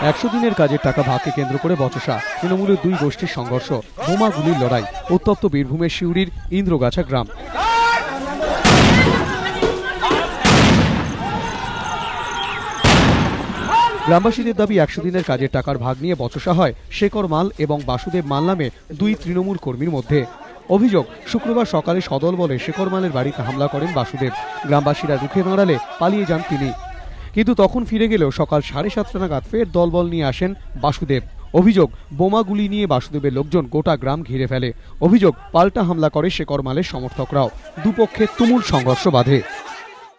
100 দিনের কাজের টাকা ভাগকে কেন্দ্র করে বচসা, তৃণমূলের দুই গোষ্ঠীর সংঘর্ষ, বোমাগুলির লড়াই, উত্তপ্ত বীরভূমের সিউড়ির ইন্দ্রগাছা গ্রাম। গ্রামবাসীদের দাবি 100 দিনের কাজের টাকার ভাগ নিয়ে বচসা হয় শেখর মাল এবং বাসুদেব মাল নামে দুই তৃণমূল কর্মীর মধ্যে। অভিযোগ, শুক্রবার সকালে সদল বলে শেখর মালের বাড়িতে হামলা করেন বাসুদেব। গ্রামবাসীরা রুখে দাঁড়ালে পালিয়ে যান তিনি, কিন্তু তখন ফিরে গেলেও সকাল 7:30 নাগাদ ফের দলবল নিয়ে আসেন বাসুদেব। অভিযোগ, বোমাগুলি নিয়ে বাসুদেবের লোকজন গোটা গ্রাম ঘিরে ফেলে। অভিযোগ, পাল্টা হামলা করে শেখর মালের সমর্থকরাও। দুপক্ষে তুমুল সংঘর্ষ বাধে।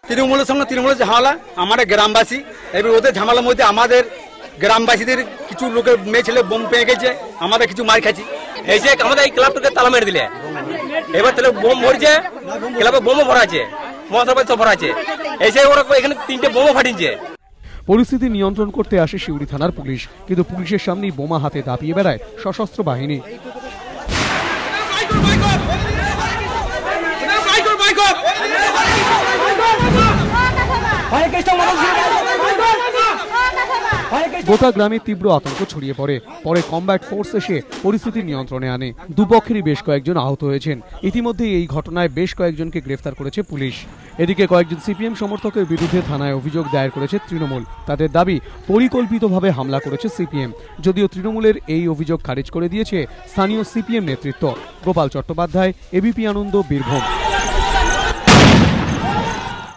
তৃণমূলের সঙ্গে তৃণমূলের ঝামেলা, আমাদের গ্রামবাসী, এবার ওদের ঝামেলার মধ্যে আমাদের গ্রামবাসীদের কিছু লোকের মেয়ে ছেলে বোম পেয়ে গেছে, আমাদের কিছু মার খাচ্ছি। এই যে আমাদের এই ক্লাবটাকে তালা মেরে দিলে, এবার তাহলে বোম ভরছে, ক্লাবে বোমও ভরা আছে, মহাসভায় সব ভরা আছে, এসে ওরা এখানে 3টে বোমও ফাটিয়েছে। পরিস্থিতি নিয়ন্ত্রণ করতে আসে সিউড়ি থানার পুলিশ, কিন্তু পুলিশের সামনেই বোমা হাতে দাপিয়ে বেড়ায় সশস্ত্র বাহিনী। গোটা গ্রামে তীব্র আতঙ্ক ছড়িয়ে পড়ে। পরে কমব্যাট ফোর্স এসে পরিস্থিতি নিয়ন্ত্রণে আনে। দুপক্ষেরই বেশ কয়েকজন আহত হয়েছেন। ইতিমধ্যে এই ঘটনায় বেশ কয়েকজনকে গ্রেফতার করেছে পুলিশ। এদিকে কয়েকজন সিপিএম সমর্থকের বিরুদ্ধে থানায় অভিযোগ দায়ের করেছে তৃণমূল। তাদের দাবি, পরিকল্পিতভাবে হামলা করেছে সিপিএম। যদিও তৃণমূলের এই অভিযোগ খারিজ করে দিয়েছে স্থানীয় সিপিএম নেতৃত্ব। গোপাল চট্টোপাধ্যায়, এবিপি আনন্দ, বীরভূম।